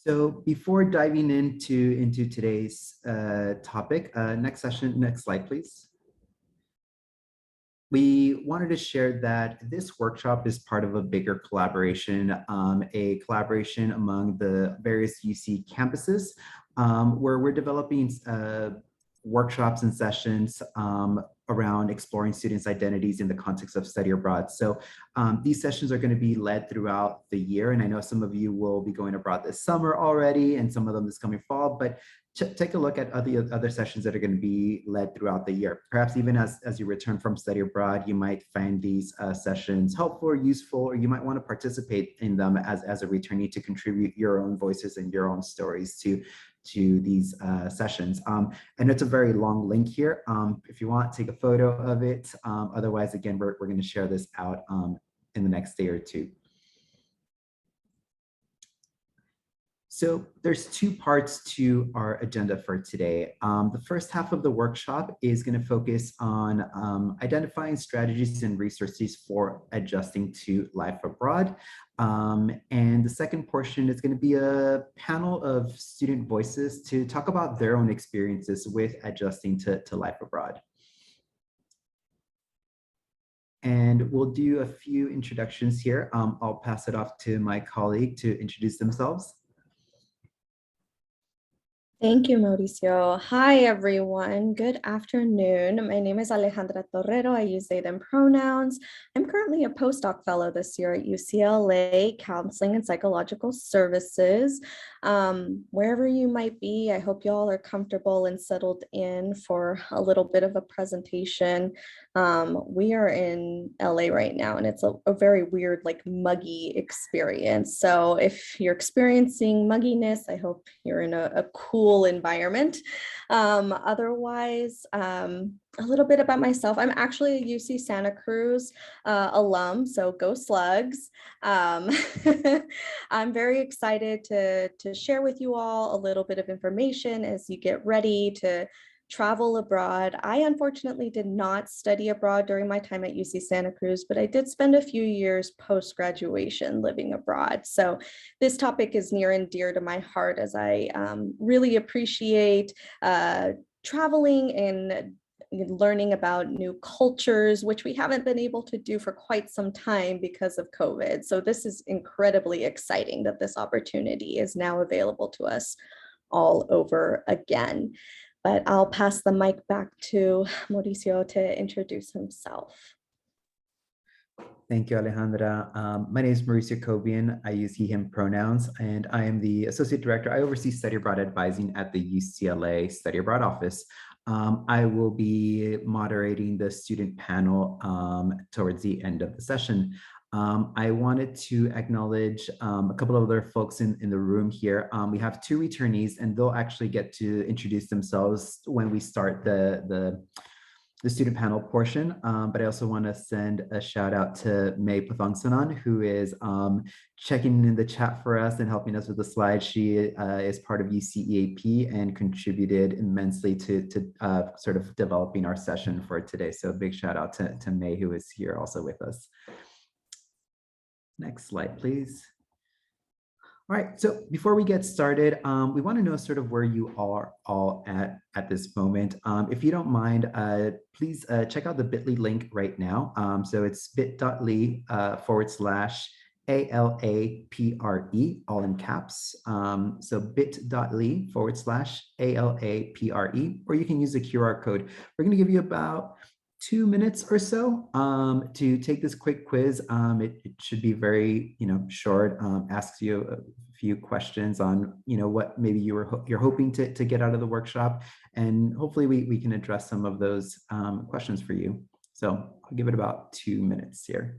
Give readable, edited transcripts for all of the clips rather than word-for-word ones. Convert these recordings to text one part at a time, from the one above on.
So before diving into today's topic, next slide, please. We wanted to share that this workshop is part of a bigger collaboration, a collaboration among the various UC campuses, where we're developing workshops and sessions around exploring students' identities in the context of study abroad. So these sessions are going to be led throughout the year. And I know some of you will be going abroad this summer already, and some of them this coming fall, but take a look at other sessions that are going to be led throughout the year. Perhaps even as you return from study abroad, you might find these sessions helpful or useful, or you might want to participate in them as a returnee to contribute your own voices and your own stories to these sessions. And it's a very long link here. If you want, take a photo of it. Otherwise, again, we're going to share this out in the next day or two. So there's two parts to our agenda for today. The first half of the workshop is going to focus on identifying strategies and resources for adjusting to life abroad. And the second portion is going to be a panel of student voices to talk about their own experiences with adjusting to life abroad. And we'll do a few introductions here. I'll pass it off to my colleague to introduce themselves. Thank you, Mauricio. Hi, everyone. Good afternoon. My name is Alejandra Torrero. I use they, them pronouns. I'm currently a postdoc fellow this year at UCLA Counseling and Psychological Services. Wherever you might be, I hope you all are comfortable and settled in for a little bit of a presentation. We are in LA right now, and it's a very weird, like muggy experience. So if you're experiencing mugginess, I hope you're in a cool environment. Otherwise, a little bit about myself. I'm actually a UC Santa Cruz alum, so go Slugs. I'm very excited to share with you all a little bit of information as you get ready to travel abroad. I unfortunately did not study abroad during my time at UC Santa Cruz, but I did spend a few years post-graduation living abroad. So this topic is near and dear to my heart as I really appreciate traveling and learning about new cultures, which we haven't been able to do for quite some time because of COVID. So this is incredibly exciting that this opportunity is now available to us all over again. But I'll pass the mic back to Mauricio to introduce himself. Thank you, Alejandra. My name is Mauricio Cobian. I use he, him pronouns, and I am the Associate Director. I oversee study abroad advising at the UCLA Study Abroad Office. I will be moderating the student panel towards the end of the session. I wanted to acknowledge a couple of other folks in the room here. We have two returnees, and they'll actually get to introduce themselves when we start the student panel portion. But I also want to send a shout out to May Pathongsanan, who is checking in the chat for us and helping us with the slides. She is part of UCEAP and contributed immensely to sort of developing our session for today. So a big shout out to May, who is here also with us. Next slide, please. All right, so before we get started, we want to know sort of where you are all at this moment. If you don't mind, please check out the bit.ly link right now. So it's bit.ly /ALAPRE, all in caps. So bit.ly /ALAPRE, or you can use the QR code. We're going to give you about 2 minutes or so to take this quick quiz. It should be very, short. Asks you a few questions on, what maybe you're hoping to get out of the workshop, and hopefully we can address some of those questions for you. So I'll give it about 2 minutes here.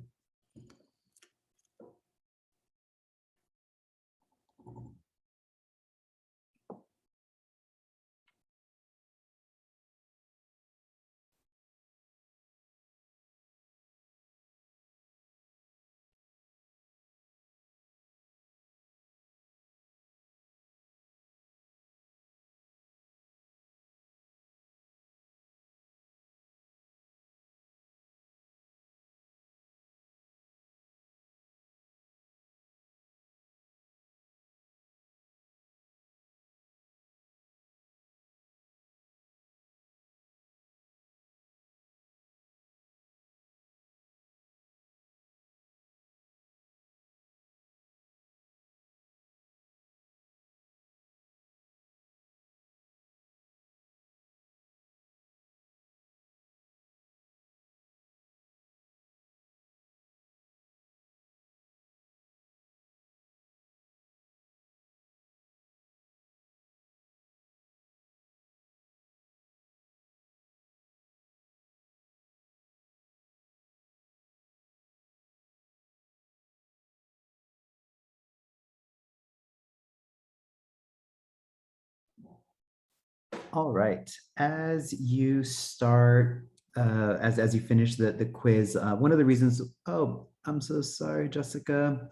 All right. As you start, as you finish the quiz, one of the reasons, oh, I'm so sorry, Jessica.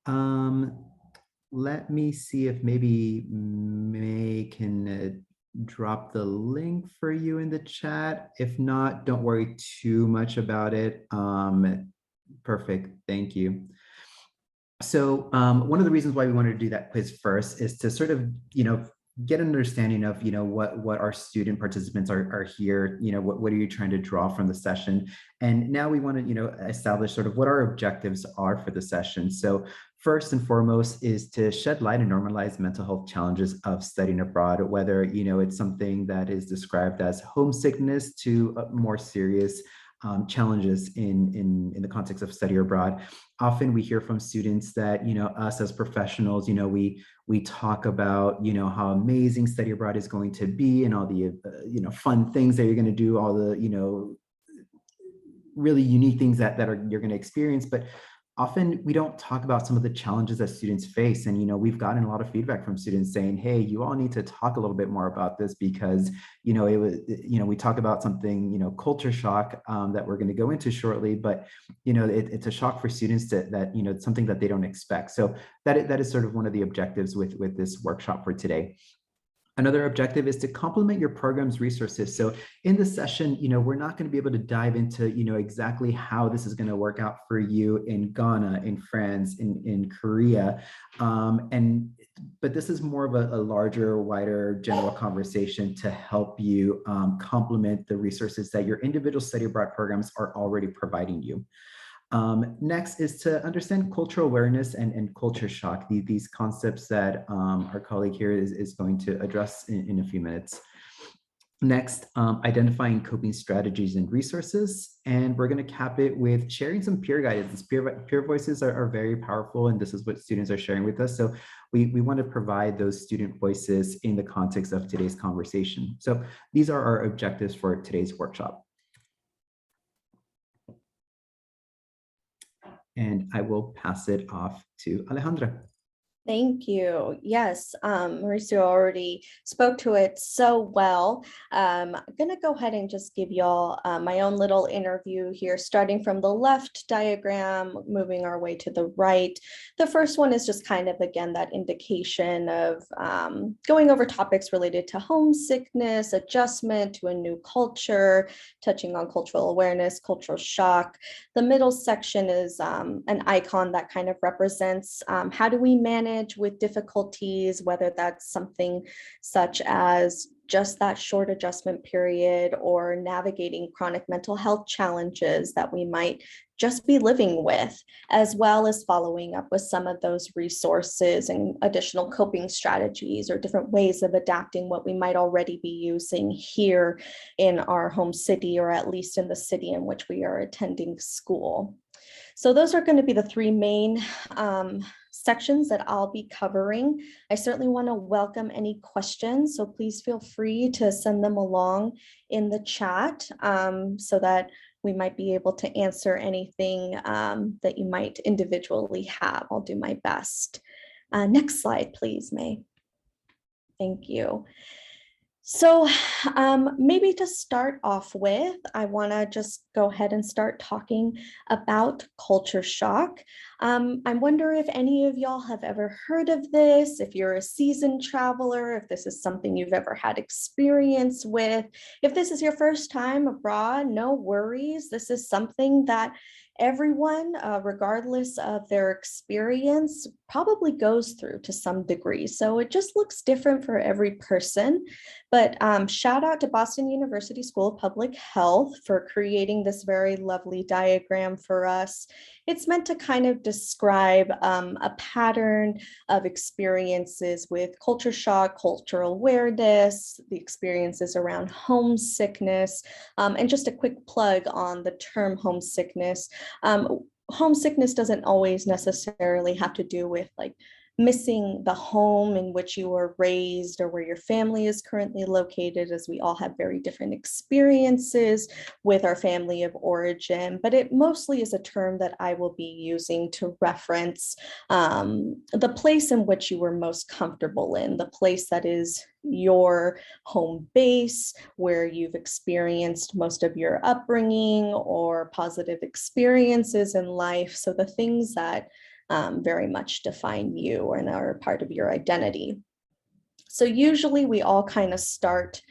Um, Let me see if maybe May can drop the link for you in the chat. If not, don't worry too much about it. Perfect. Thank you. So one of the reasons why we wanted to do that quiz first is to sort of, get an understanding of, what our student participants are here, what are you trying to draw from the session? And now we want to, establish sort of what our objectives are for the session. So first and foremost is to shed light and normalize mental health challenges of studying abroad, whether, it's something that is described as homesickness to more serious challenges in the context of study abroad. Often we hear from students that, us as professionals, we talk about, how amazing study abroad is going to be and all the, fun things that you're going to do, all the, really unique things that you're going to experience. But often we don't talk about some of the challenges that students face. And, we've gotten a lot of feedback from students saying, hey, you all need to talk a little bit more about this because, it was, we talk about something, culture shock that we're going to go into shortly, but, it's a shock for students that, it's something that they don't expect. So that is sort of one of the objectives with this workshop for today. Another objective is to complement your program's resources. So in the session, we're not going to be able to dive into, exactly how this is going to work out for you in Ghana, in France, in Korea. But this is more of a larger, wider, general conversation to help you complement the resources that your individual study abroad programs are already providing you. Next is to understand cultural awareness and culture shock, these concepts that our colleague here is going to address in a few minutes. Next, identifying coping strategies and resources. And we're going to cap it with sharing some peer guidance. Peer voices are very powerful, and this is what students are sharing with us. So we want to provide those student voices in the context of today's conversation. So these are our objectives for today's workshop. And I will pass it off to Alejandra. Thank you. Yes, Mauricio already spoke to it so well. I'm going to go ahead and just give y'all my own little interview here, starting from the left diagram, moving our way to the right. The first one is just kind of, again, that indication of going over topics related to homesickness, adjustment to a new culture, touching on cultural awareness, cultural shock. The middle section is an icon that kind of represents how do we manage with difficulties, whether that's something such as just that short adjustment period or navigating chronic mental health challenges that we might just be living with, as well as following up with some of those resources and additional coping strategies or different ways of adapting what we might already be using here in our home city, or at least in the city in which we are attending school. So those are going to be the three main sections that I'll be covering. I certainly want to welcome any questions, so please feel free to send them along in the chat so that we might be able to answer anything that you might individually have. I'll do my best. Next slide, please, May. Thank you. So maybe to start off with, I want to just go ahead and start talking about culture shock. I wonder if any of y'all have ever heard of this, if you're a seasoned traveler, if this is something you've ever had experience with. If this is your first time abroad, no worries. This is something that everyone, regardless of their experience, probably goes through to some degree. So it just looks different for every person. But shout out to Boston University School of Public Health for creating this very lovely diagram for us. It's meant to kind of describe a pattern of experiences with culture shock, cultural awareness, the experiences around homesickness, and just a quick plug on the term homesickness. Homesickness doesn't always necessarily have to do with like missing the home in which you were raised or where your family is currently located, as we all have very different experiences with our family of origin, but it mostly is a term that I will be using to reference the place in which you were most comfortable in, the place that is your home base, where you've experienced most of your upbringing or positive experiences in life. So the things that very much define you and are part of your identity. So usually we all kind of start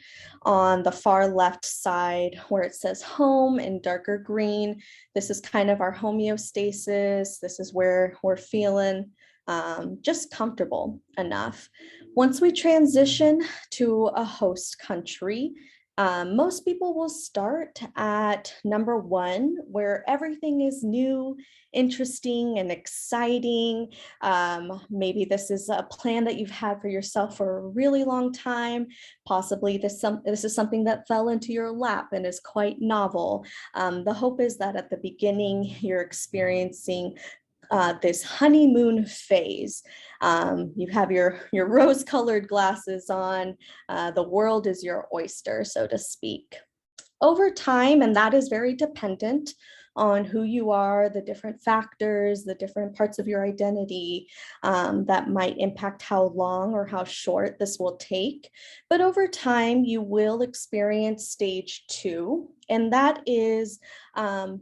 on the far left side where it says home in darker green. This is kind of our homeostasis. This is where we're feeling just comfortable enough. Once we transition to a host country, most people will start at number one, where everything is new, interesting, and exciting. Maybe this is a plan that you've had for yourself for a really long time. Possibly this is something that fell into your lap and is quite novel. The hope is that at the beginning, you're experiencing this honeymoon phase. You have your rose-colored glasses on. The world is your oyster, so to speak. Over time, and that is very dependent on who you are, the different factors, the different parts of your identity that might impact how long or how short this will take. But over time, you will experience stage two, and that is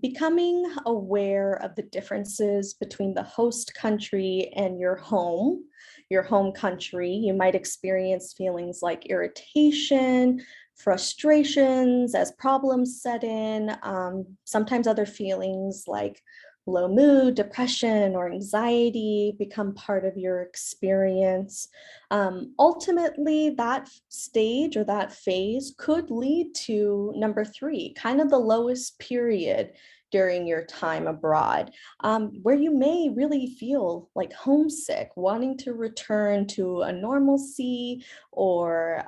becoming aware of the differences between the host country and your home country. You might experience feelings like irritation, frustrations as problems set in, sometimes other feelings like low mood, depression, or anxiety become part of your experience. Ultimately, that stage or that phase could lead to number three, kind of the lowest period during your time abroad, where you may really feel like homesick, wanting to return to a normalcy or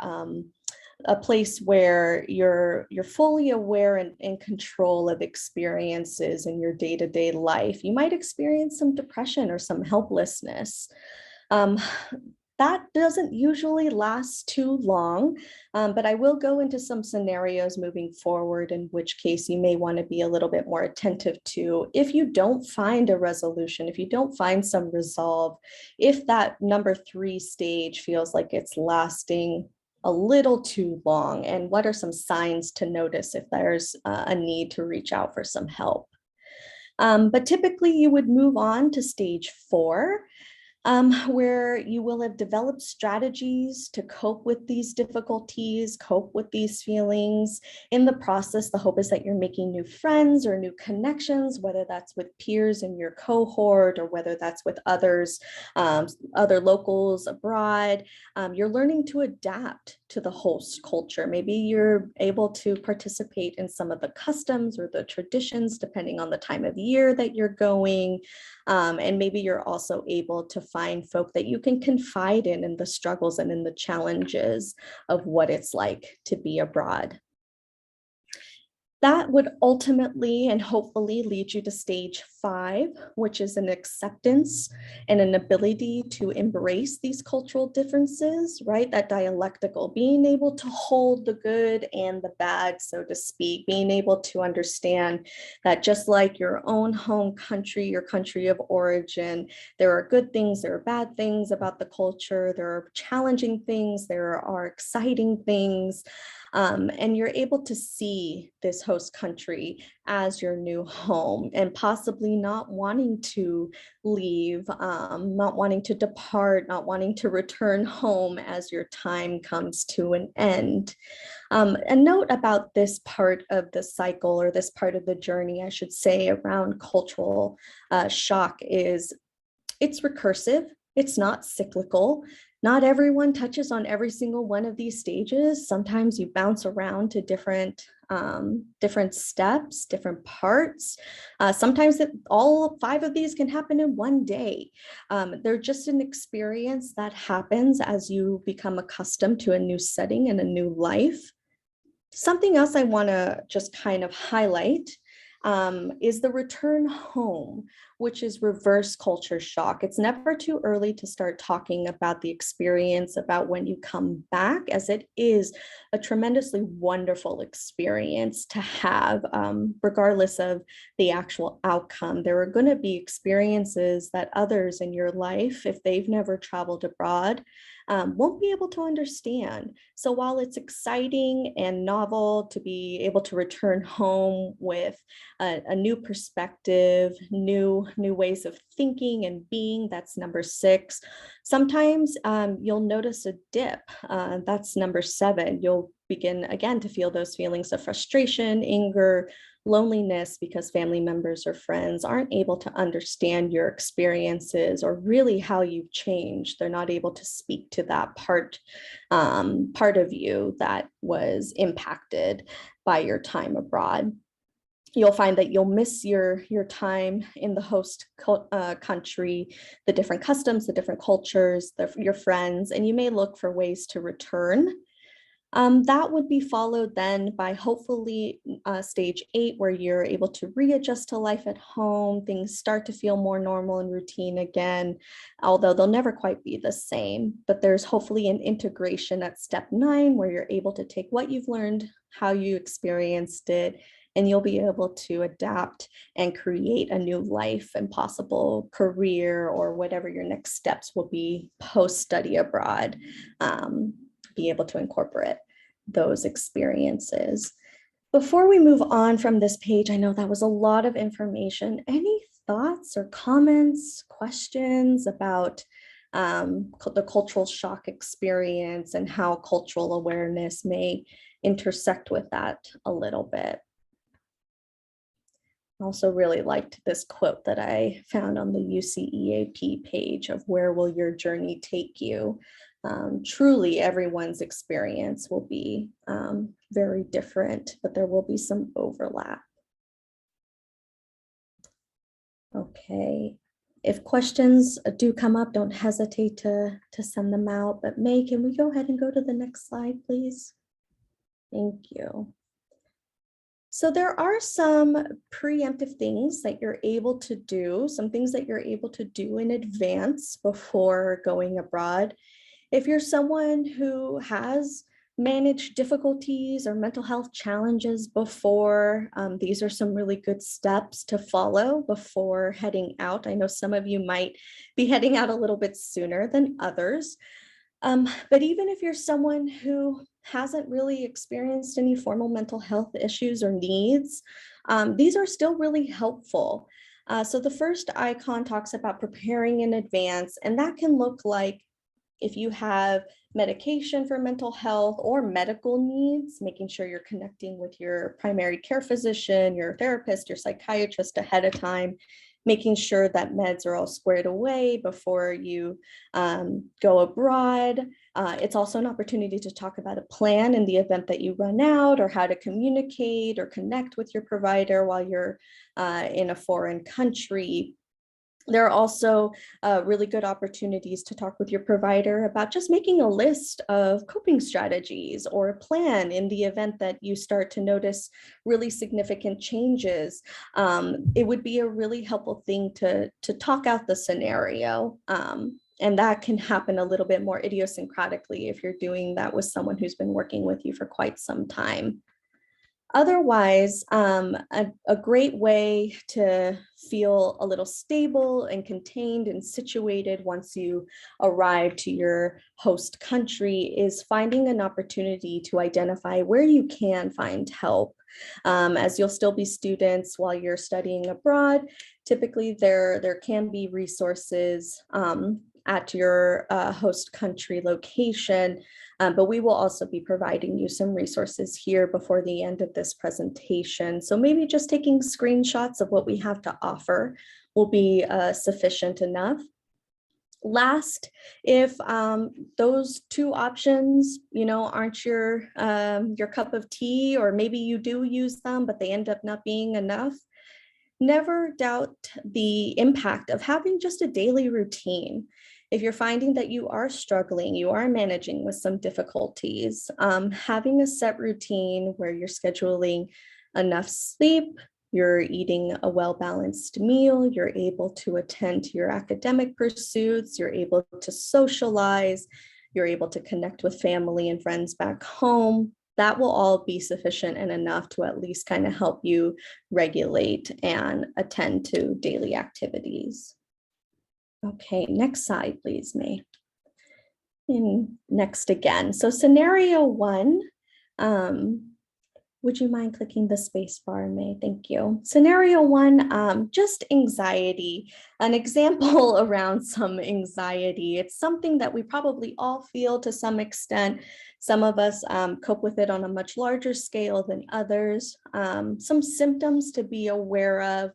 a place where you're fully aware and in control of experiences in your day-to-day life. You might experience some depression or some helplessness. That doesn't usually last too long, but I will go into some scenarios moving forward, in which case you may want to be a little bit more attentive to. If you don't find a resolution, if you don't find some resolve, if that number three stage feels like it's lasting a little too long, and what are some signs to notice if there's a need to reach out for some help. But typically you would move on to stage four, where you will have developed strategies to cope with these difficulties, cope with these feelings. In the process, the hope is that you're making new friends or new connections, whether that's with peers in your cohort or whether that's with others, other locals abroad. You're learning to adapt to the host culture. Maybe you're able to participate in some of the customs or the traditions, depending on the time of year that you're going. And maybe you're also able to find folk that you can confide in the struggles and in the challenges of what it's like to be abroad. That would ultimately and hopefully lead you to stage five, which is an acceptance and an ability to embrace these cultural differences, right? That dialectical, being able to hold the good and the bad, so to speak, being able to understand that just like your own home country, your country of origin, there are good things, there are bad things about the culture, there are challenging things, there are exciting things. And you're able to see this host country as your new home and possibly not wanting to leave, not wanting to depart, not wanting to return home as your time comes to an end. A note about this part of the cycle, or this part of the journey, I should say, around cultural shock is it's recursive. It's not cyclical. Not everyone touches on every single one of these stages. Sometimes you bounce around to different steps, different parts. Sometimes all five of these can happen in one day. They're just an experience that happens as you become accustomed to a new setting and a new life. Something else I want to just kind of highlight is the return home, which is reverse culture shock. It's never too early to start talking about the experience, about when you come back, as it is a tremendously wonderful experience to have, regardless of the actual outcome. There are going to be experiences that others in your life, if they've never traveled abroad, won't be able to understand. So while it's exciting and novel to be able to return home with a new perspective, new ways of thinking and being, that's number 6. Sometimes you'll notice a dip, that's number 7. You'll begin again to feel those feelings of frustration, anger, loneliness, because family members or friends aren't able to understand your experiences or really how you've changed. They're not able to speak to that part of you that was impacted by your time abroad. You'll find that you'll miss your time in the host country, the different customs, the different cultures, your friends, and you may look for ways to return. That would be followed then by hopefully stage 8, where you're able to readjust to life at home. Things start to feel more normal and routine again, although they'll never quite be the same. But there's hopefully an integration at step 9, where you're able to take what you've learned, how you experienced it, and you'll be able to adapt and create a new life and possible career or whatever your next steps will be post-study abroad. Be able to incorporate those experiences. Before we move on from this page, I know that was a lot of information. Any thoughts or comments, questions about the cultural shock experience and how cultural awareness may intersect with that a little bit? I also really liked this quote that I found on the UCEAP page of "Where will your journey take you?" Truly, everyone's experience will be very different, but there will be some overlap. Okay, if questions do come up, don't hesitate to send them out. But May, can we go ahead and go to the next slide, please? Thank you. So there are some preemptive things that you're able to do, some things that you're able to do in advance before going abroad. If you're someone who has managed difficulties or mental health challenges before, these are some really good steps to follow before heading out. I know some of you might be heading out a little bit sooner than others. But even if you're someone who hasn't really experienced any formal mental health issues or needs, these are still really helpful. So the first icon talks about preparing in advance, and that can look like if you have medication for mental health or medical needs, making sure you're connecting with your primary care physician, your therapist, your psychiatrist ahead of time, making sure that meds are all squared away before you go abroad. It's also an opportunity to talk about a plan in the event that you run out, or how to communicate or connect with your provider while you're in a foreign country. There are also really good opportunities to talk with your provider about just making a list of coping strategies or a plan in the event that you start to notice really significant changes. It would be a really helpful thing to talk out the scenario. And that can happen a little bit more idiosyncratically if you're doing that with someone who's been working with you for quite some time. Otherwise, a great way to feel a little stable and contained and situated once you arrive to your host country is finding an opportunity to identify where you can find help. As you'll still be students while you're studying abroad, typically there can be resources at your host country location. But we will also be providing you some resources here before the end of this presentation. So maybe just taking screenshots of what we have to offer will be sufficient enough. Last, if those two options, aren't your cup of tea, or maybe you do use them, but they end up not being enough, never doubt the impact of having just a daily routine. If you're finding that you are struggling, you are managing with some difficulties, having a set routine where you're scheduling enough sleep, you're eating a well-balanced meal, you're able to attend to your academic pursuits, you're able to socialize, you're able to connect with family and friends back home. That will all be sufficient and enough to at least kind of help you regulate and attend to daily activities. Okay, next slide, please, May. And next again. So scenario one, would you mind clicking the space bar, May? Thank you. Scenario one, just anxiety, an example around some anxiety. It's something that we probably all feel to some extent. Some of us cope with it on a much larger scale than others. Some symptoms to be aware of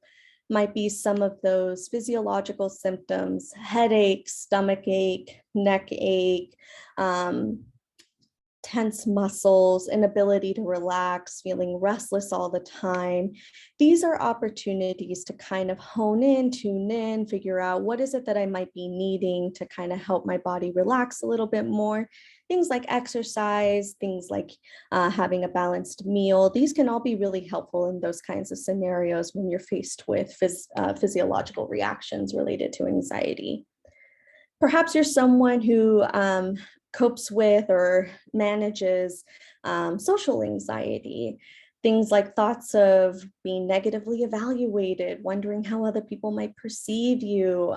might be some of those physiological symptoms: headache, stomach ache, neck ache, tense muscles, inability to relax, feeling restless all the time. These are opportunities to kind of hone in, tune in, figure out what is it that I might be needing to kind of help my body relax a little bit more. Things like exercise, things like having a balanced meal. These can all be really helpful in those kinds of scenarios when you're faced with physiological reactions related to anxiety. Perhaps you're someone who copes with or manages social anxiety, things like thoughts of being negatively evaluated, wondering how other people might perceive you,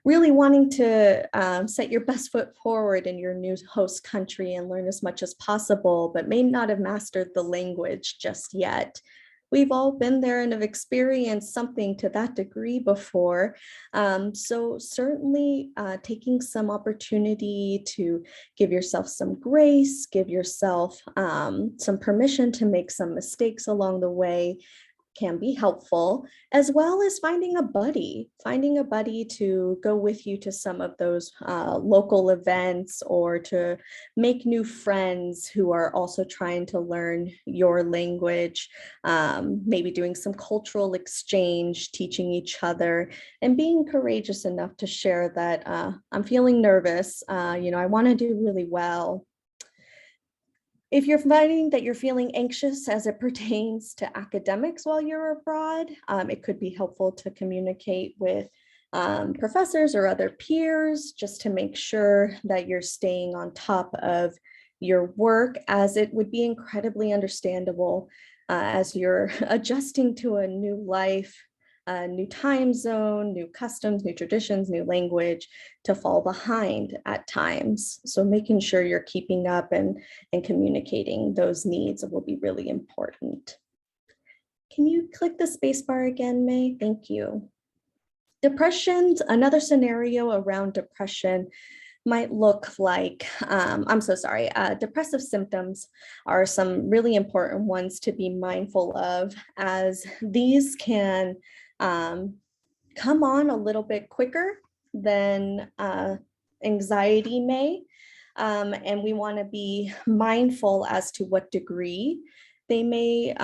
really wanting to set your best foot forward in your new host country and learn as much as possible, but may not have mastered the language just yet. We've all been there and have experienced something to that degree before. So certainly taking some opportunity to give yourself some grace, give yourself some permission to make some mistakes along the way can be helpful, as well as finding a buddy to go with you to some of those local events, or to make new friends who are also trying to learn your language, maybe doing some cultural exchange, teaching each other, and being courageous enough to share that I'm feeling nervous, I want to do really well. If you're finding that you're feeling anxious as it pertains to academics while you're abroad, it could be helpful to communicate with professors or other peers just to make sure that you're staying on top of your work, as it would be incredibly understandable as you're adjusting to a new life, a new time zone, new customs, new traditions, new language, to fall behind at times. So making sure you're keeping up and communicating those needs will be really important. Can you click the spacebar again, May? Thank you. Depression's another scenario around depression might look like, depressive symptoms are some really important ones to be mindful of, as these can come on a little bit quicker than anxiety may. And we want to be mindful as to what degree they may,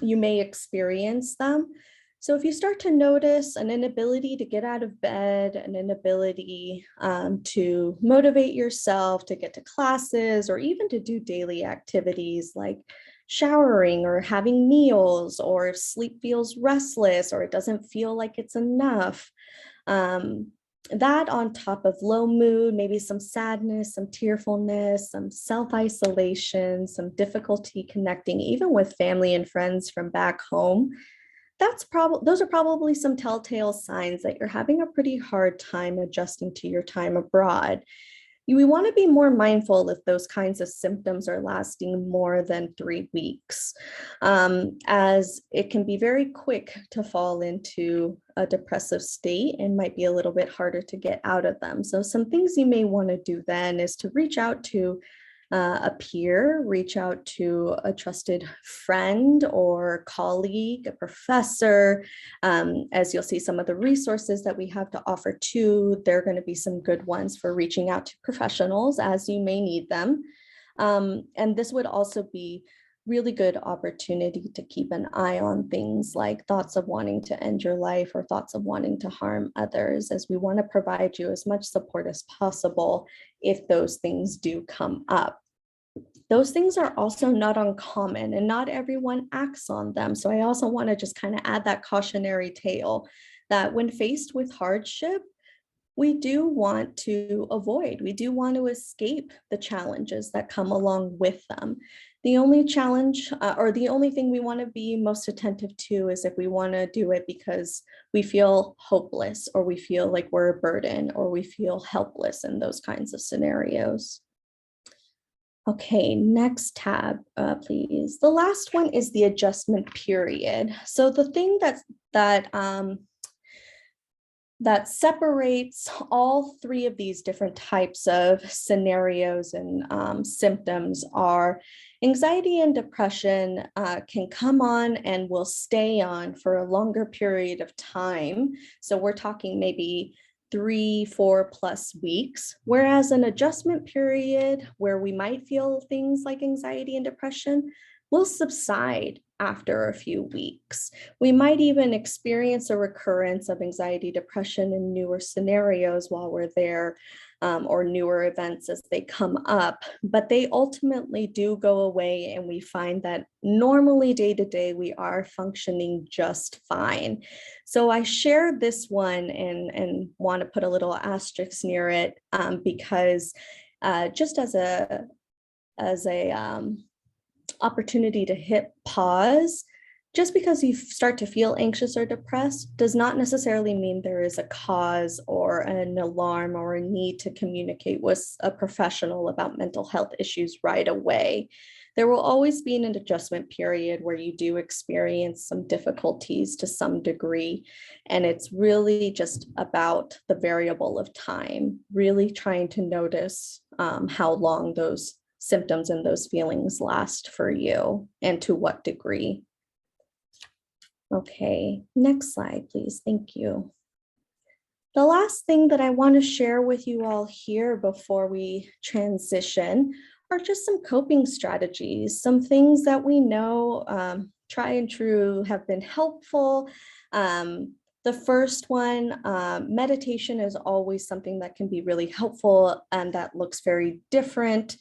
you may experience them. So if you start to notice an inability to get out of bed, an inability to motivate yourself to get to classes, or even to do daily activities like showering or having meals, or if sleep feels restless or it doesn't feel like it's enough, that on top of low mood, maybe some sadness, some tearfulness, some self-isolation, some difficulty connecting even with family and friends from back home, those are probably some telltale signs that you're having a pretty hard time adjusting to your time abroad. We want to be more mindful if those kinds of symptoms are lasting more than 3 weeks, as it can be very quick to fall into a depressive state and might be a little bit harder to get out of them. So some things you may want to do then is to reach out to a peer, reach out to a trusted friend or colleague, a professor. As you'll see, some of the resources that we have to offer too, they're going to be some good ones for reaching out to professionals as you may need them. And this would also be really good opportunity to keep an eye on things like thoughts of wanting to end your life or thoughts of wanting to harm others, as we want to provide you as much support as possible if those things do come up. those things are also not uncommon and not everyone acts on them. So I also want to just kind of add that cautionary tale that when faced with hardship, we do want to avoid, we do want to escape the challenges that come along with them. The only challenge or the only thing we want to be most attentive to is if we want to do it because we feel hopeless or we feel like we're a burden or we feel helpless in those kinds of scenarios. Okay, next tab, please. The last one is the adjustment period. So the thing that separates all three of these different types of scenarios and symptoms are anxiety and depression can come on and will stay on for a longer period of time. So we're talking maybe 3, 4+ weeks, whereas an adjustment period where we might feel things like anxiety and depression will subside after a few weeks. We might even experience a recurrence of anxiety, depression in newer scenarios while we're there, or newer events as they come up, but they ultimately do go away and we find that normally day to day we are functioning just fine. So I shared this one and want to put a little asterisk near it because just as a opportunity to hit pause. Just because you start to feel anxious or depressed does not necessarily mean there is a cause or an alarm or a need to communicate with a professional about mental health issues right away. There will always be an adjustment period where you do experience some difficulties to some degree, and it's really just about the variable of time, really trying to notice how long those symptoms and those feelings last for you and to what degree. Okay, next slide, please. Thank you. The last thing that I want to share with you all here before we transition are just some coping strategies, some things that we know try and true have been helpful. The first one, meditation is always something that can be really helpful and that looks very different.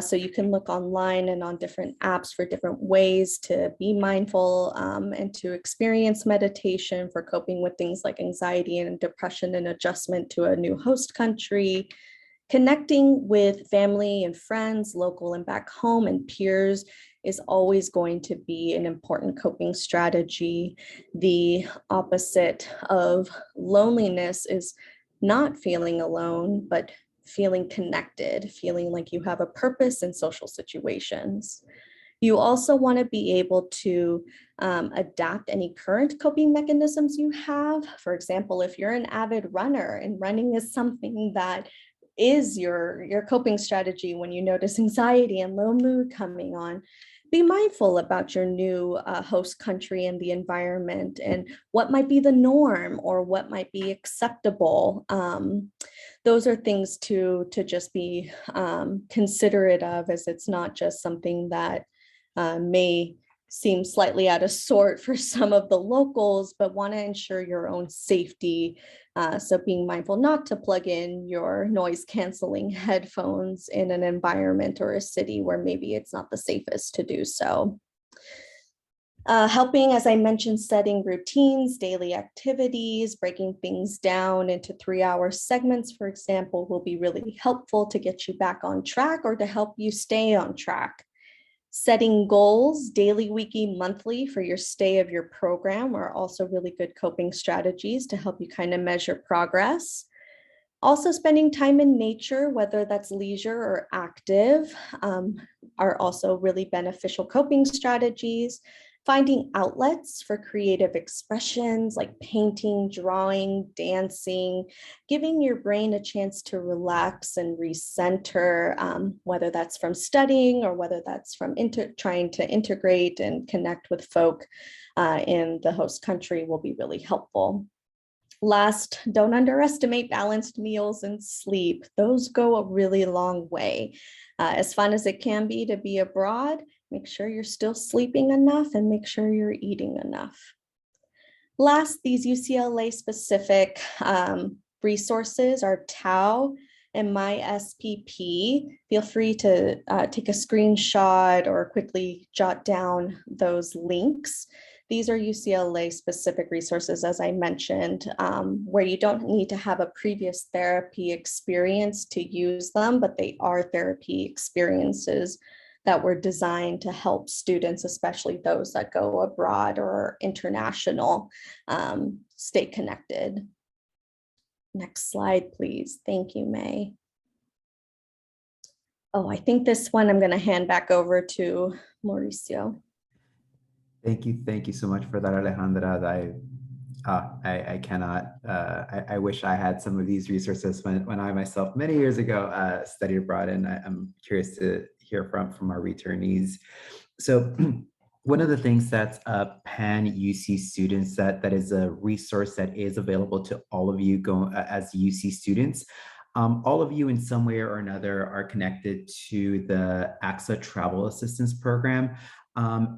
So you can look online and on different apps for different ways to be mindful and to experience meditation for coping with things like anxiety and depression and adjustment to a new host country. Connecting with family and friends, local and back home, and peers is always going to be an important coping strategy. The opposite of loneliness is not feeling alone, but feeling connected, feeling like you have a purpose in social situations. You also want to be able to adapt any current coping mechanisms you have. For example, if you're an avid runner and running is something that is your coping strategy when you notice anxiety and low mood coming on, be mindful about your new host country and the environment and what might be the norm or what might be acceptable. Those are things to just be considerate of, as it's not just something that may seem slightly out of sort for some of the locals, but want to ensure your own safety. So being mindful not to plug in your noise canceling headphones in an environment or a city where maybe it's not the safest to do so. Helping, as I mentioned, setting routines, daily activities, breaking things down into 3-hour segments, for example, will be really helpful to get you back on track or to help you stay on track. Setting goals, daily, weekly, monthly for your stay of your program are also really good coping strategies to help you kind of measure progress. Also, spending time in nature, whether that's leisure or active, are also really beneficial coping strategies. Finding outlets for creative expressions like painting, drawing, dancing, giving your brain a chance to relax and recenter, whether that's from studying or whether that's from trying to integrate and connect with folk in the host country will be really helpful. Last, don't underestimate balanced meals and sleep. Those go a really long way. As fun as it can be to be abroad, make sure you're still sleeping enough and make sure you're eating enough. Last, these UCLA specific resources are TAO, in my SPP. Feel free to take a screenshot or quickly jot down those links. These are UCLA specific resources, as I mentioned, where you don't need to have a previous therapy experience to use them, but they are therapy experiences that were designed to help students, especially those that go abroad or international, stay connected. Next slide, please. Thank you, May. Oh, I think this one I'm going to hand back over to Mauricio. Thank you so much for that, Alejandra. I cannot, I wish I had some of these resources when I myself many years ago studied abroad, and I'm curious to hear from our returnees. So one of the things that's Pan UC students, that is a resource that is available to all of you as UC students. All of you in some way or another are connected to the AXA Travel Assistance Program.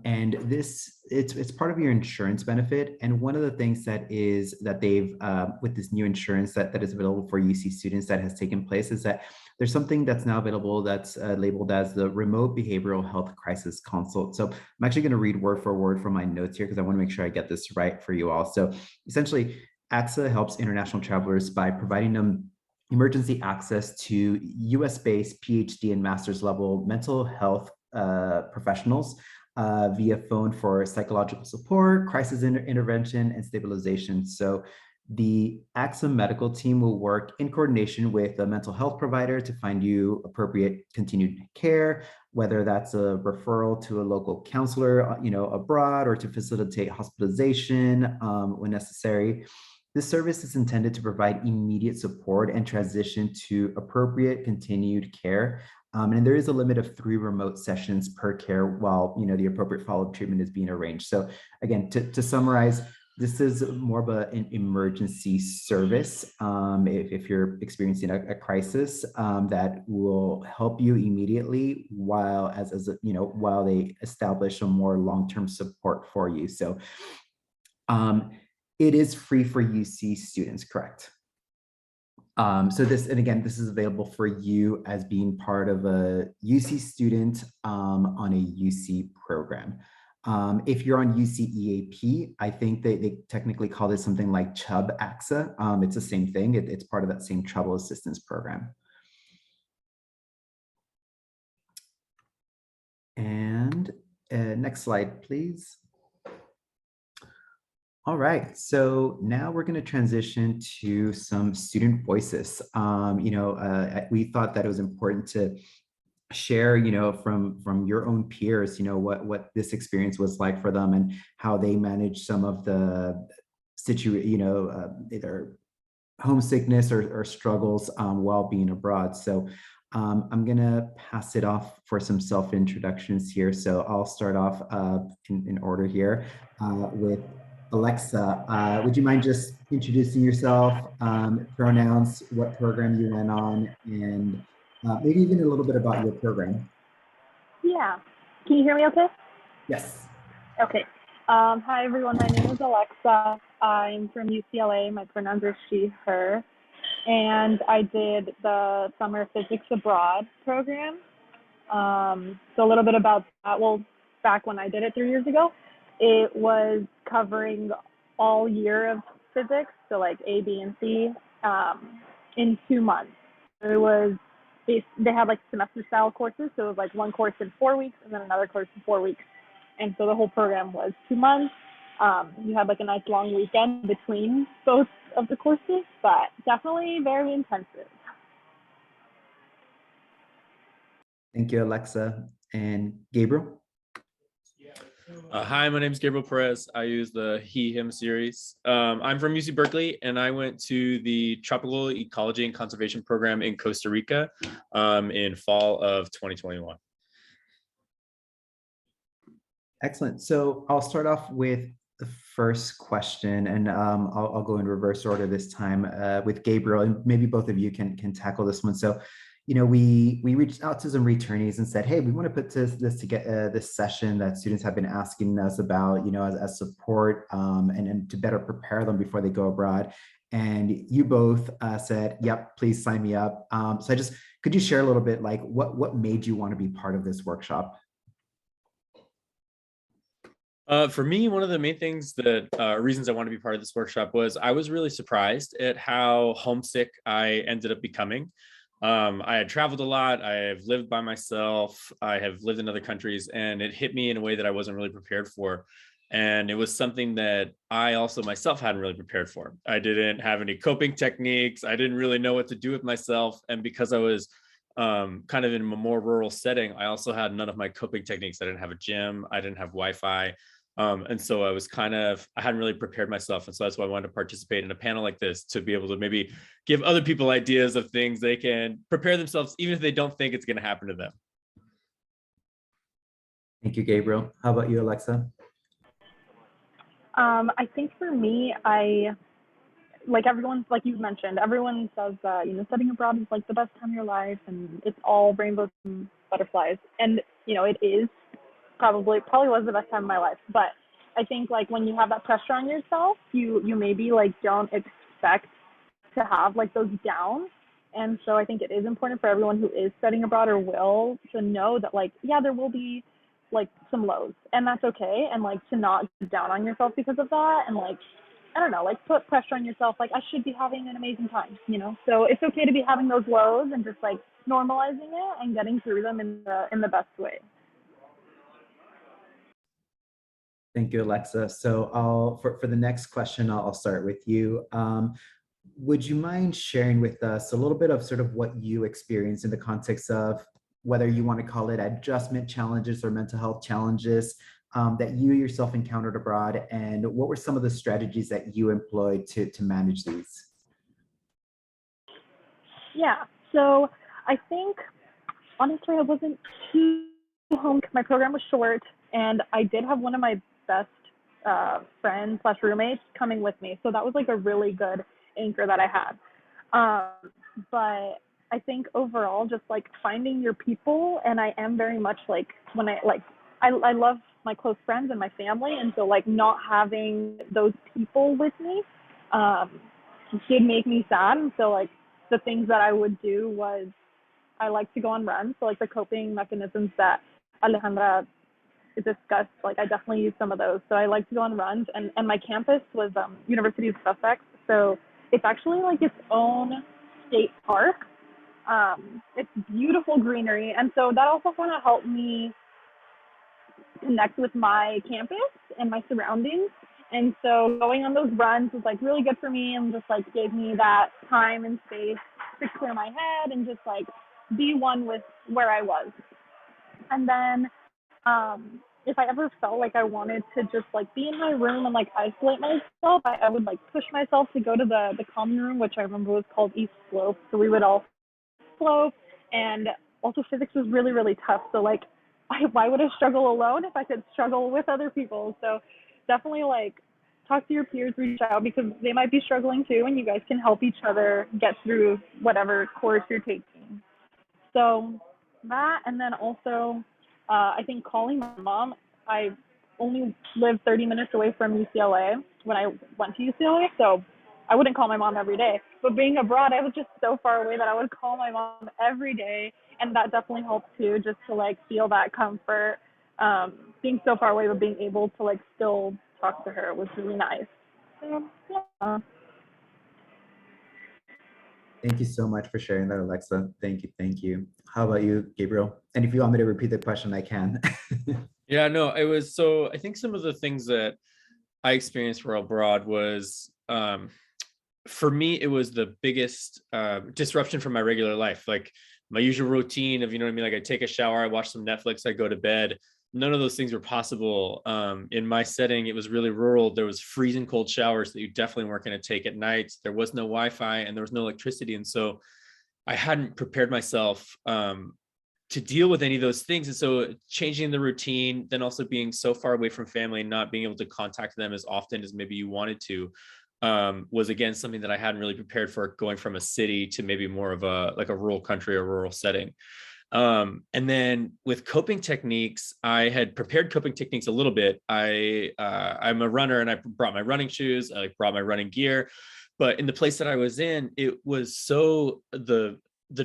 And it's part of your insurance benefit. And one of the things that they've, with this new insurance that is available for UC students that has taken place, is that there's something that's now available that's labeled as the Remote Behavioral Health Crisis Consult. So I'm actually going to read word for word from my notes here because I want to make sure I get this right for you all. So essentially, AXA helps international travelers by providing them emergency access to US-based PhD and master's level mental health professionals via phone for psychological support, crisis intervention, and stabilization. So the AXA medical team will work in coordination with a mental health provider to find you appropriate continued care, whether that's a referral to a local counselor, abroad, or to facilitate hospitalization when necessary. This service is intended to provide immediate support and transition to appropriate continued care. And there is a limit of 3 remote sessions per care while the appropriate follow-up treatment is being arranged. So again, to summarize, this is more of an emergency service if you're experiencing a crisis that will help you immediately while while they establish a more long-term support for you. So it is free for UC students, correct? So this is available for you as being part of a UC student on a UC program. If you're on UC EAP, I think they technically call this something like Chubb AXA. It's the same thing. It's part of that same travel assistance program. And next slide, please. All right, so now we're going to transition to some student voices. We thought that it was important to share, from your own peers, what this experience was like for them and how they managed some of the either homesickness or struggles while being abroad. So I'm gonna pass it off for some self-introductions here. So I'll start off in order here with Alexa. Would you mind just introducing yourself, pronouns, what program you went on, and maybe even a little bit about your program? Yeah. Can you hear me okay? Yes. Okay. Hi, everyone. My name is Alexa. I'm from UCLA. My pronouns are she, her. And I did the summer physics abroad program. So a little bit about that. Well, back when I did it 3 years ago, it was covering all year of physics, so like A, B, and C, in 2 months. It was, they had like semester style courses, so it was like one course in 4 weeks and then another course in 4 weeks. And so the whole program was 2 months. You had like a nice long weekend between both of the courses, but definitely very intensive. Thank you, Alexa. And Gabriel? Hi, my name is Gabriel Perez. I use the he, him series. I'm from UC Berkeley, and I went to the Tropical Ecology and Conservation Program in Costa Rica in fall of 2021. Excellent. So I'll start off with the first question, and I'll go in reverse order this time with Gabriel, and maybe both of you can tackle this one. So, we reached out to some returnees and said, hey, we want to put this together, this session that students have been asking us about, as support and to better prepare them before they go abroad. and you both said, "Yep, please sign me up." So could you share a little bit, like what made you want to be part of this workshop? For me, one of the main things that reasons I want to be part of this workshop was I was really surprised at how homesick I ended up becoming. I had traveled a lot. I have lived by myself. I have lived in other countries, and it hit me in a way that I wasn't really prepared for. And it was something that I also myself hadn't really prepared for. I didn't have any coping techniques. I didn't really know what to do with myself. And because I was kind of in a more rural setting, I also had none of my coping techniques. I didn't have a gym. I didn't have Wi-Fi. And so I hadn't really prepared myself. And so that's why I wanted to participate in a panel like this, to be able to maybe give other people ideas of things they can prepare themselves, even if they don't think it's going to happen to them. Thank you, Gabriel. How about you, Alexa? I think for me, like everyone, like you've mentioned, everyone says that, studying abroad is like the best time of your life and it's all rainbows and butterflies. And, it is probably was the best time of my life. But I think like when you have that pressure on yourself, you maybe like don't expect to have like those downs. And so I think it is important for everyone who is studying abroad or will to know that like, yeah, there will be like some lows, and that's okay. And like to not get down on yourself because of that, and like, I don't know, like put pressure on yourself. Like I should be having an amazing time, So it's okay to be having those lows and just like normalizing it and getting through them in the best way. Thank you, Alexa. So for the next question, I'll start with you. Would you mind sharing with us a little bit of sort of what you experienced in the context of whether you want to call it adjustment challenges or mental health challenges that you yourself encountered abroad, and what were some of the strategies that you employed to manage these? Yeah, so I think honestly I wasn't too home. My program was short, and I did have one of my best friends slash roommates coming with me, so that was like a really good anchor that I had. But I think overall, just like finding your people, and I am very much like when I love my close friends and my family, and so like not having those people with me did make me sad. And so like the things that I would do was I like to go on runs. So like the coping mechanisms that Alejandra discussed, like I definitely use some of those. So I like to go on runs, and my campus was University of Sussex. So it's actually like its own state park. It's beautiful greenery. And so that also kind of helped me connect with my campus and my surroundings. And so going on those runs was like really good for me, and just like gave me that time and space to clear my head and just like be one with where I was. And then if I ever felt like I wanted to just like be in my room and like isolate myself, I would like push myself to go to the common room, which I remember was called East Slope. So we would all slope, and also physics was really, really tough. So like, why would I struggle alone if I could struggle with other people? So definitely like talk to your peers, reach out, because they might be struggling too, and you guys can help each other get through whatever course you're taking. So that, and then also I think calling my mom. I only lived 30 minutes away from UCLA when I went to UCLA, so I wouldn't call my mom every day. But being abroad, I was just so far away that I would call my mom every day, and that definitely helped too, just to like feel that comfort. Being so far away, but being able to like still talk to her was really nice. So yeah. Thank you so much for sharing that, Alexa. Thank you. Thank you. How about you, Gabriel? And if you want me to repeat the question, I can. Yeah, no, it was, so I think some of the things that I experienced while abroad was, for me, it was the biggest disruption from my regular life. Like my usual routine of, you know what I mean? Like I take a shower, I watch some Netflix, I go to bed. None of those things were possible. In my setting, it was really rural. There was freezing cold showers that you definitely weren't going to take at night. There was no Wi-Fi and there was no electricity. And so I hadn't prepared myself to deal with any of those things. And so changing the routine, then also being so far away from family and not being able to contact them as often as maybe you wanted to, was again something that I hadn't really prepared for, going from a city to maybe more of a like a rural country or rural setting. And then with coping techniques, I had prepared coping techniques a little bit. I'm a runner, and I brought my running shoes, I brought my running gear, But in the place that I was in, it was so the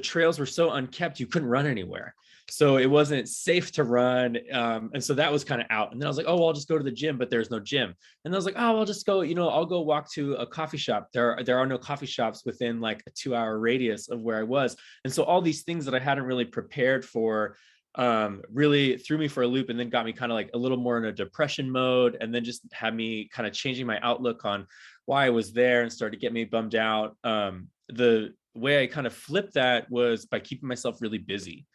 trails were so unkept, you couldn't run anywhere. So it wasn't safe to run. And so that was kind of out. And then I was like, oh, well, I'll just go to the gym, but there's no gym. And I was like, oh, I'll just go, I'll go walk to a coffee shop. There are no coffee shops within like a 2-hour radius of where I was. And so all these things that I hadn't really prepared for really threw me for a loop, and then got me kind of like a little more in a depression mode, and then just had me kind of changing my outlook on why I was there, and started to get me bummed out. The way I kind of flipped that was by keeping myself really busy.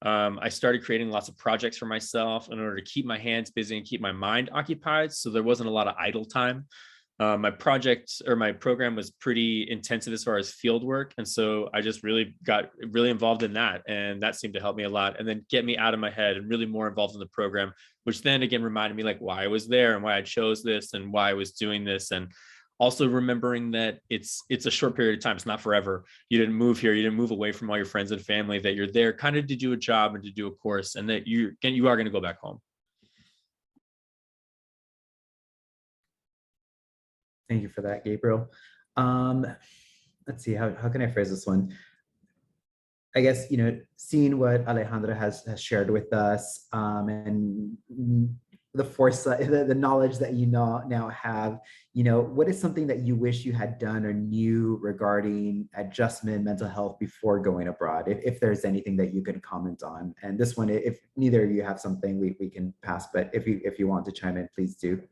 I started creating lots of projects for myself in order to keep my hands busy and keep my mind occupied. So there wasn't a lot of idle time. My program was pretty intensive as far as field work. And so I just really got really involved in that. And that seemed to help me a lot, and then get me out of my head and really more involved in the program, which then again reminded me like why I was there and why I chose this and why I was doing this. And also remembering that it's a short period of time. It's not forever. You didn't move here. You didn't move away from all your friends and family, that you're there kind of to do a job and to do a course, and that you are going to go back home. Thank you for that, Gabriel. Let's see, how can I phrase this one? I guess, seeing what Alejandra has shared with us, and the foresight, the knowledge that you now have, what is something that you wish you had done or knew regarding adjustment, mental health before going abroad, if there's anything that you can comment on? And this one, if neither of you have something, we can pass, but if you want to chime in, please do.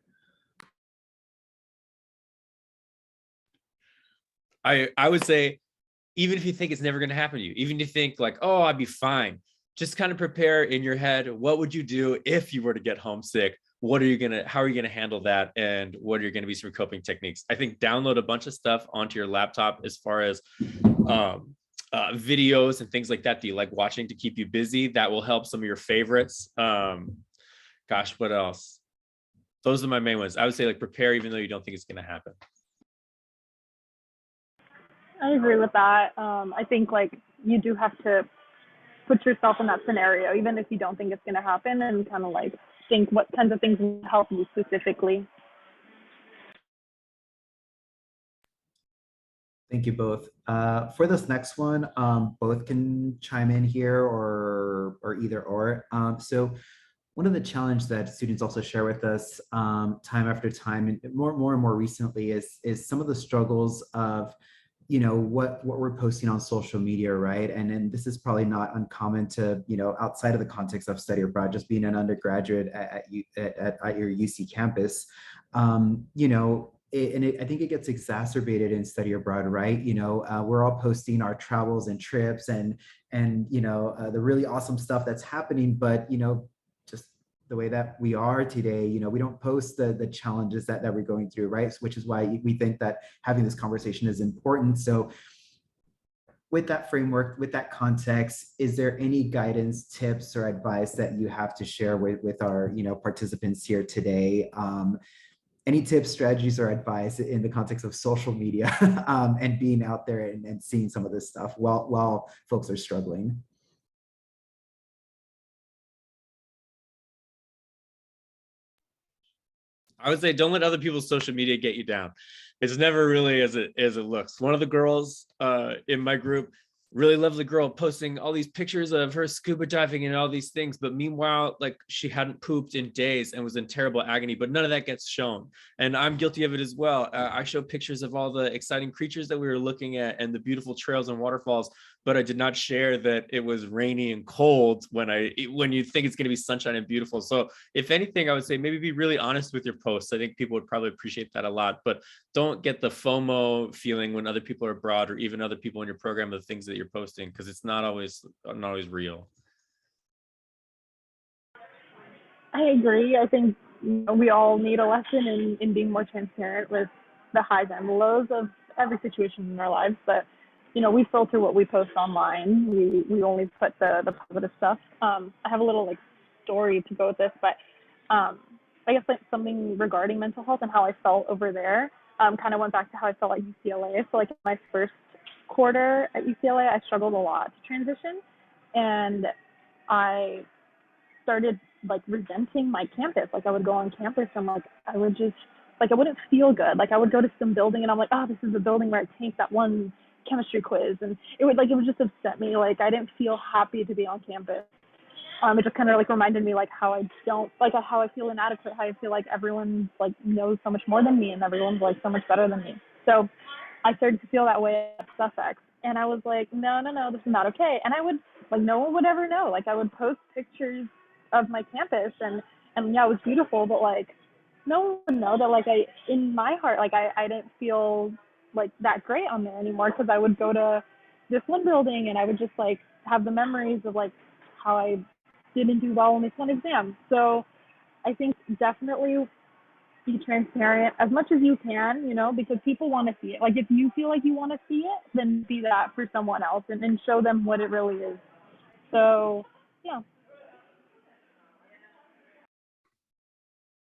I would say, even if you think it's never going to happen to you, even if you think like, oh, I'd be fine, just kind of prepare in your head, what would you do if you were to get homesick? How are you going to handle that? And what are going to be some coping techniques? I think download a bunch of stuff onto your laptop as far as videos and things like that you like watching to keep you busy. That will help. Some of your favorites. Gosh, what else? Those are my main ones. I would say like prepare even though you don't think it's going to happen. I agree with that. I think like you do have to put yourself in that scenario, even if you don't think it's going to happen, and kind of like think what kinds of things will help you specifically. Thank you both. For this next one, both can chime in here or either or. So one of the challenges that students also share with us time after time, and more and more recently, is some of the struggles of what we're posting on social media, right? And this is probably not uncommon to outside of the context of study abroad, just being an undergraduate at your UC campus. I think it gets exacerbated in study abroad, right? We're all posting our travels and trips and the really awesome stuff that's happening, but just the way that we are today, we don't post the challenges that we're going through, right? Which is why we think that having this conversation is important. So with that framework, with that context, is there any guidance, tips, or advice that you have to share with our participants here today? Any tips, strategies, or advice in the context of social media and being out there and seeing some of this stuff while folks are struggling? I would say don't let other people's social media get you down. It's never really as it looks. One of the girls in my group, really lovely girl, posting all these pictures of her scuba diving and all these things, but meanwhile, like she hadn't pooped in days and was in terrible agony, but none of that gets shown. And I'm guilty of it as well. I show pictures of all the exciting creatures that we were looking at and the beautiful trails and waterfalls, but I did not share that it was rainy and cold when you think it's going to be sunshine and beautiful. So if anything, I would say maybe be really honest with your posts. I think people would probably appreciate that a lot, but don't get the FOMO feeling when other people are abroad or even other people in your program, the things that you're posting, because it's not always real. I agree. I think we all need a lesson in being more transparent with the highs and lows of every situation in our lives. But we filter what we post online. We only put the positive stuff. I have a little like story to go with this, but I guess like something regarding mental health and how I felt over there. Kind of went back to how I felt at UCLA. So like in my first quarter at UCLA, I struggled a lot to transition, and I started like resenting my campus. Like I would go on campus and like I would just like I wouldn't feel good. Like I would go to some building and I'm like, oh, this is the building where I take that one chemistry quiz, and it would just upset me. Like I didn't feel happy to be on campus. It just kind of like reminded me like how I don't like how I feel inadequate, how I feel like everyone like knows so much more than me and everyone's like so much better than me. So I started to feel that way at Sussex, and I was like, no, this is not okay. And I would like no one would ever know. Like I would post pictures of my campus, and yeah, it was beautiful, but like no one would know that like I in my heart like I didn't feel like that great on there anymore, because I would go to this one building and I would just like have the memories of like how I didn't do well on this one exam. So I think definitely be transparent as much as you can, you know, because people want to see it. Like if you feel like you want to see it, then be that for someone else and show them what it really is. So yeah.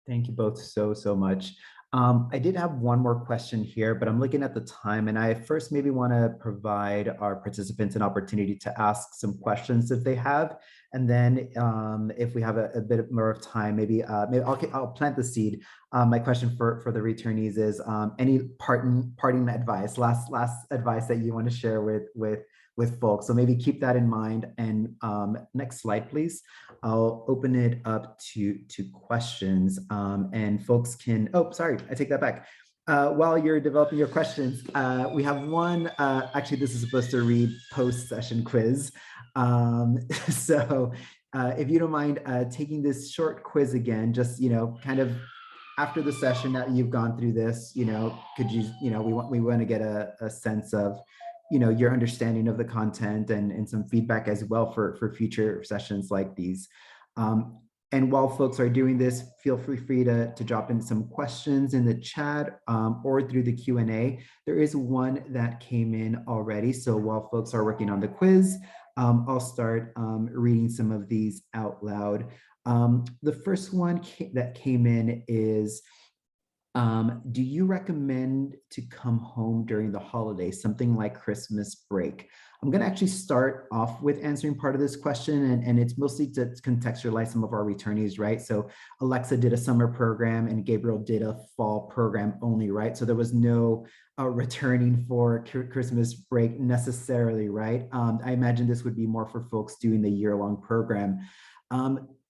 Thank you both so much. I did have one more question here, but I'm looking at the time, and I first maybe want to provide our participants an opportunity to ask some questions if they have, and then if we have a bit more of time, maybe I'll plant the seed. My question for the returnees is any parting advice, last advice that you want to share with folks. So maybe keep that in mind. And next slide, please. I'll open it up to questions, and folks can, oh, sorry, I take that back. While you're developing your questions, we have one, actually this is supposed to read post-session quiz. So if you don't mind taking this short quiz again, just, you know, kind of after the session that you've gone through this, you know, could you, you know, we want to get a sense of, you know, your understanding of the content and some feedback as well for future sessions like these. And while folks are doing this, feel free to drop in some questions in the chat or through the Q&A. There is one that came in already. So while folks are working on the quiz, I'll start reading some of these out loud. The first one that came in is, do you recommend to come home during the holidays, something like Christmas break? I'm going to actually start off with answering part of this question, and it's mostly to contextualize some of our returnees, right? So Alexa did a summer program and Gabriel did a fall program only, right? So there was no returning for Christmas break necessarily, right? I imagine this would be more for folks doing the year-long program.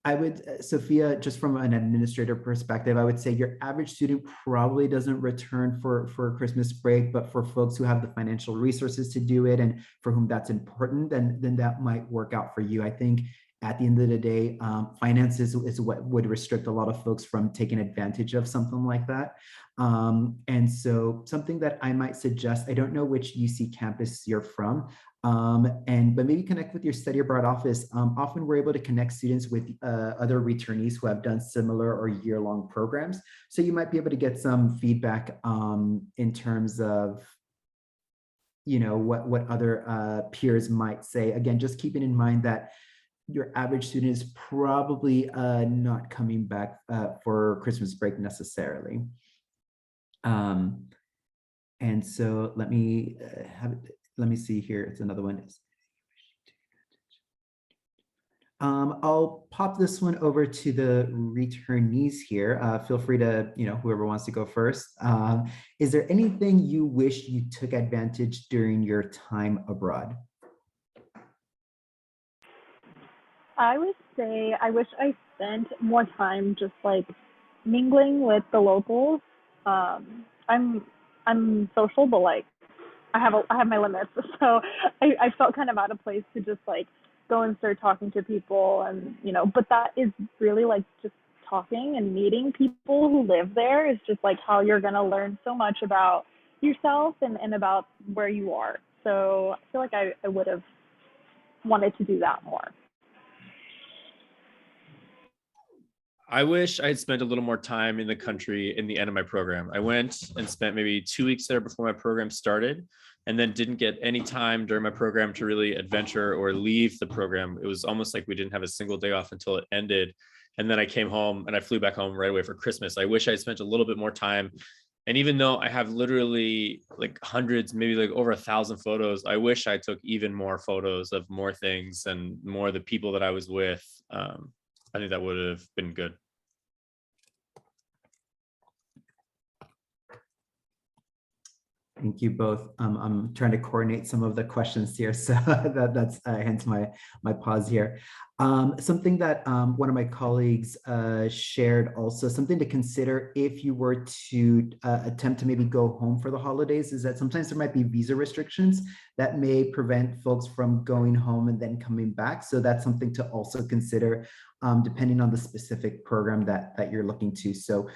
I would, Sophia, just from an administrator perspective, I would say your average student probably doesn't return for Christmas break, but for folks who have the financial resources to do it and for whom that's important, then that might work out for you. I think at the end of the day, finances is what would restrict a lot of folks from taking advantage of something like that. And so something that I might suggest, I don't know which UC campus you're from, but maybe connect with your study abroad office. Often we're able to connect students with other returnees who have done similar or year-long programs. So you might be able to get some feedback in terms of, you know, what other peers might say. Again, just keeping in mind that your average student is probably not coming back for Christmas break necessarily. And so let me let me see here. It's another one. I'll pop this one over to the returnees here. Feel free to, you know, whoever wants to go first. Is there anything you wish you took advantage during your time abroad? I would say I wish I spent more time just like mingling with the locals. I'm social, but like I have my limits. So I felt kind of out of place to just like go and start talking to people, and you know, but that is really like just talking and meeting people who live there is just like how you're gonna learn so much about yourself and about where you are. So I feel like I would have wanted to do that more. I wish I had spent a little more time in the country in the end of my program. I went and spent maybe 2 weeks there before my program started, and then didn't get any time during my program to really adventure or leave the program. It was almost like we didn't have a single day off until it ended. And then I came home and I flew back home right away for Christmas. I wish I had spent a little bit more time. And even though I have literally like hundreds, maybe like over 1,000 photos, I wish I took even more photos of more things and more of the people that I was with. I think that would have been good. Thank you both. I'm trying to coordinate some of the questions here, so that's hence my pause here. Something that one of my colleagues shared also, something to consider if you were to attempt to maybe go home for the holidays, is that sometimes there might be visa restrictions that may prevent folks from going home and then coming back. So that's something to also consider, depending on the specific program that you're looking to. So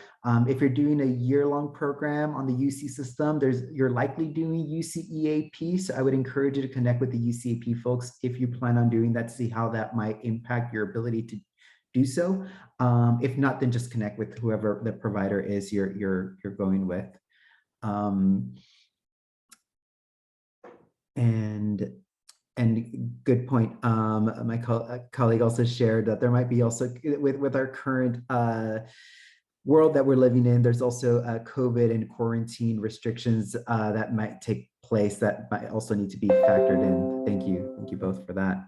if you're doing a year-long program on the UC system, you're likely doing UC-EAP. So I would encourage you to connect with the UC-EAP folks if you plan on doing that, see how that might impact your ability to do so. If not, then just connect with whoever the provider is you're going with. And good point. My colleague also shared that there might be also with our current world that we're living in, there's also COVID and quarantine restrictions that might take place that might also need to be factored in. Thank you both for that.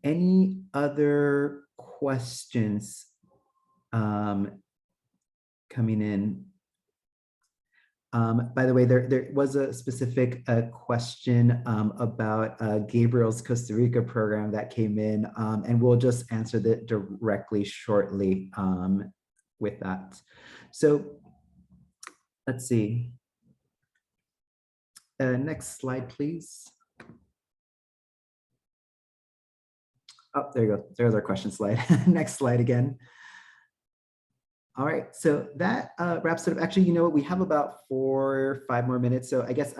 Any other questions coming in? By the way, there was a specific question about Gabriel's Costa Rica program that came in, and we'll just answer that directly shortly with that. So let's see. Next slide, please. Oh, there you go. There's our question slide. Next slide again. All right, so that wraps it up. Actually, you know what? We have about 4 or 5 more minutes. So I guess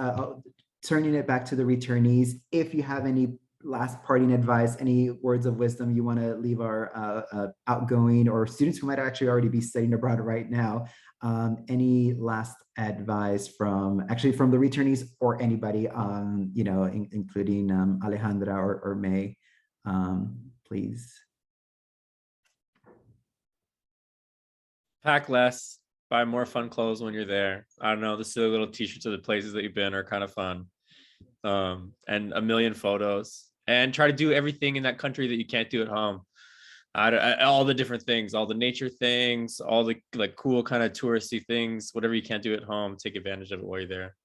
turning it back to the returnees, if you have any last parting advice, any words of wisdom you want to leave our outgoing or students who might actually already be studying abroad right now, any last advice from the returnees or anybody, you know, including Alejandra or May, please. Pack less, buy more fun clothes when you're there. I don't know, the silly little t-shirts of the places that you've been are kind of fun. And a million photos, and try to do everything in that country that you can't do at home. All the different things, all the nature things, all the like cool kind of touristy things, whatever you can't do at home, take advantage of it while you're there.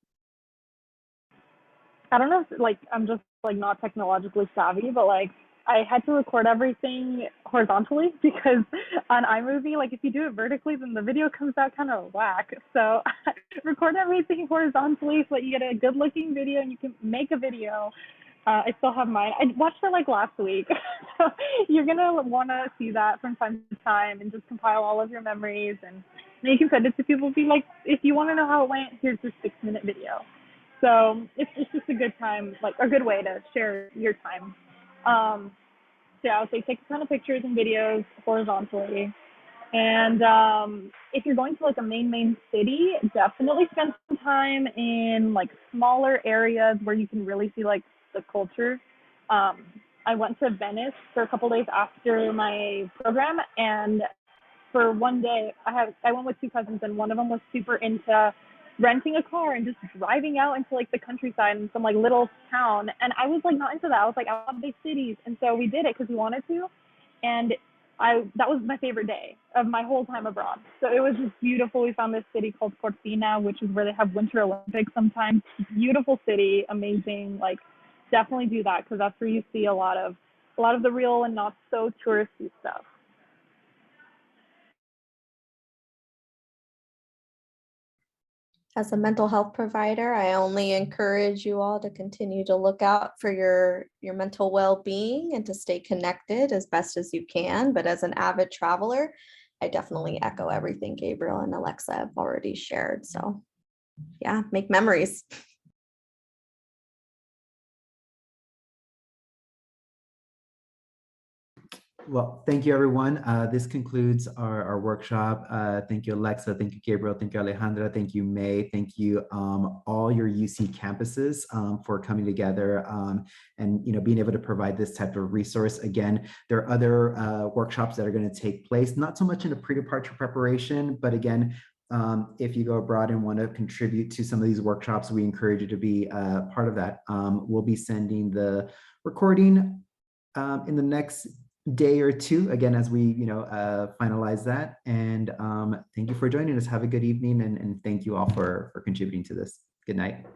I don't know if like I'm just like not technologically savvy, but like I had to record everything horizontally because on iMovie, like if you do it vertically, then the video comes out kind of whack. So record everything horizontally so that you get a good looking video and you can make a video. I still have mine. I watched it like last week. So you're going to want to see that from time to time and just compile all of your memories. And then you can send it to people. Be like, if you want to know how it went, here's this 6-minute video. So it's just a good time, like a good way to share your time. So I would say take a ton of pictures and videos horizontally. And if you're going to like a main city, definitely spend some time in like smaller areas where you can really see like the culture. I went to Venice for a couple days after my program, and for one day I went with 2 cousins, and one of them was super into renting a car and just driving out into like the countryside in some like little town, and I was like not into that. I was like, I want big cities, and so we did it because we wanted to, and that was my favorite day of my whole time abroad. So it was just beautiful. We found this city called Cortina, which is where they have Winter Olympics sometimes. Beautiful city, amazing. Like definitely do that because that's where you see a lot of the real and not so touristy stuff. As a mental health provider, I only encourage you all to continue to look out for your mental well-being and to stay connected as best as you can. But as an avid traveler, I definitely echo everything Gabriel and Alexa have already shared. So yeah, make memories. Well, thank you, everyone. This concludes our workshop. Thank you, Alexa. Thank you, Gabriel. Thank you, Alejandra. Thank you, May. Thank you, all your UC campuses for coming together and being able to provide this type of resource. Again, there are other workshops that are going to take place, not so much in a pre-departure preparation, but again, if you go abroad and want to contribute to some of these workshops, we encourage you to be part of that. We'll be sending the recording in the next day or two, again, as we, finalize that. And thank you for joining us. Have a good evening, and thank you all for contributing to this. Good night.